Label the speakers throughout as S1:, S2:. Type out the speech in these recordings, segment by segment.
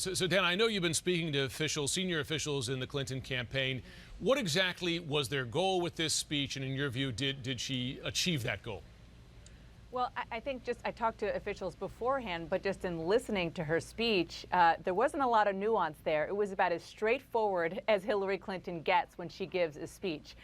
S1: So, Dan, I know you've been speaking to senior officials in the Clinton campaign. What exactly was their goal with this speech? And in your view, did she achieve that goal?
S2: Well, I think I talked to officials beforehand, but just in listening to her speech, there wasn't a lot of nuance there. It was about as straightforward as Hillary Clinton gets when she gives a speech.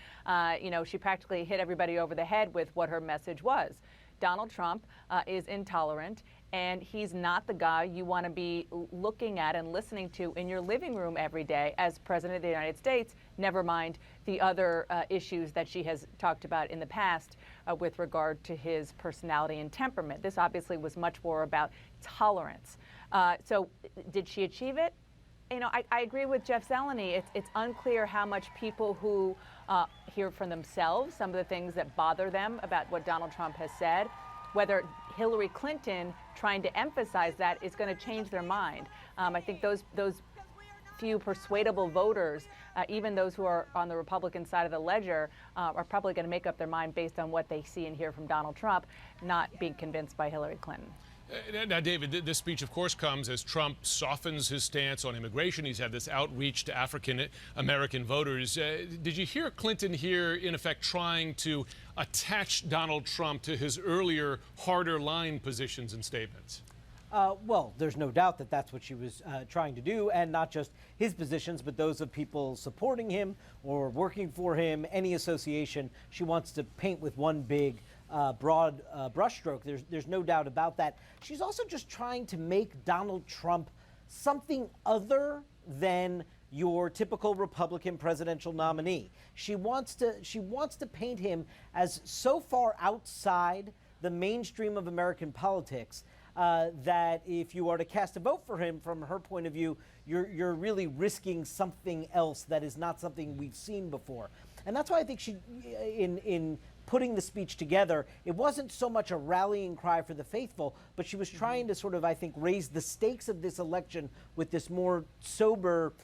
S2: She practically hit everybody over the head with what her message was. Donald Trump is intolerant, and he's not the guy you want to be looking at and listening to in your living room every day as President of the United States, never mind the other issues that she has talked about in the past with regard to his personality and temperament. This obviously was much more about tolerance. So did she achieve it? I agree with Jeff Zeleny. It's unclear how much people who hear from themselves some of the things that bother them about what Donald Trump has said, whether Hillary Clinton trying to emphasize that is going to change their mind. I think those few persuadable voters, even those who are on the Republican side of the ledger, are probably going to make up their mind based on what they see and hear from Donald Trump, not being convinced by Hillary Clinton.
S1: Now, David, this speech, of course, comes as Trump softens his stance on immigration. He's had this outreach to African-American voters. Did you hear Clinton here, in effect, trying to attach Donald Trump to his earlier, harder line positions and statements?
S3: Well, there's no doubt that that's what she was trying to do, and not just his positions, but those of people supporting him or working for him, any association. She wants to paint with one big broad brushstroke. There's no doubt about that. She's also just trying to make Donald Trump something other than your typical Republican presidential nominee. She wants to paint him as so far outside the mainstream of American politics that if you are to cast a vote for him, from her point of view, you're really risking something else that is not something we've seen before. And that's why I think she, in putting the speech together, it wasn't so much a rallying cry for the faithful, but she was trying to sort of, I think, raise the stakes of this election with this more sober,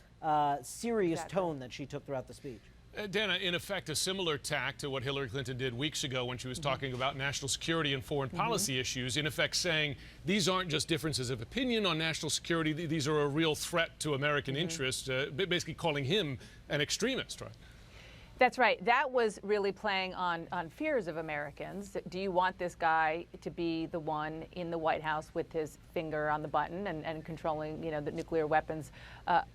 S3: serious tone that she took throughout the speech.
S1: Dana, in effect, a similar tack to what Hillary Clinton did weeks ago when she was talking about national security and foreign policy issues, in effect saying these aren't just differences of opinion on national security, these are a real threat to American interests, basically calling him an extremist, right?
S2: That's right. That was really playing on fears of Americans. Do you want this guy to be the one in the White House with his finger on the button and controlling, the nuclear weapons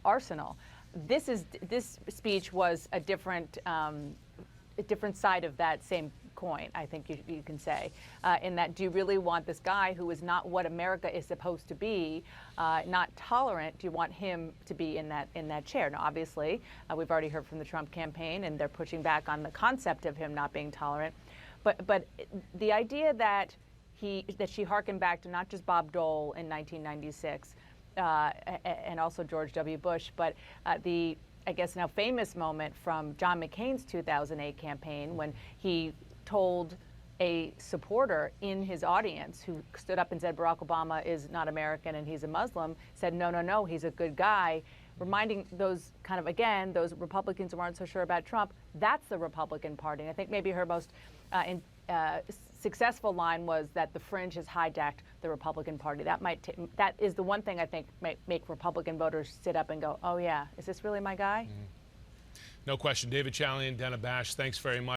S2: arsenal? This speech was a different side of that same coin, I think you can say, in that, do you really want this guy who is not what America is supposed to be, not tolerant? Do you want him to be in that chair? Now, obviously, we've already heard from the Trump campaign, and they're pushing back on the concept of him not being tolerant. But the idea that she hearkened back to not just Bob Dole in 1996 and also George W. Bush, but the, I guess, now famous moment from John McCain's 2008 campaign when he told a supporter in his audience who stood up and said Barack Obama is not American and he's a Muslim, said, no, he's a good guy, reminding those kind of, again, those Republicans who aren't so sure about Trump, that's the Republican Party. And I think maybe her most successful line was that the fringe has hijacked the Republican Party. That is the one thing I think might make Republican voters sit up and go, oh yeah, is this really my guy?
S1: No question. David Chalian, Dana Bash, thanks very much.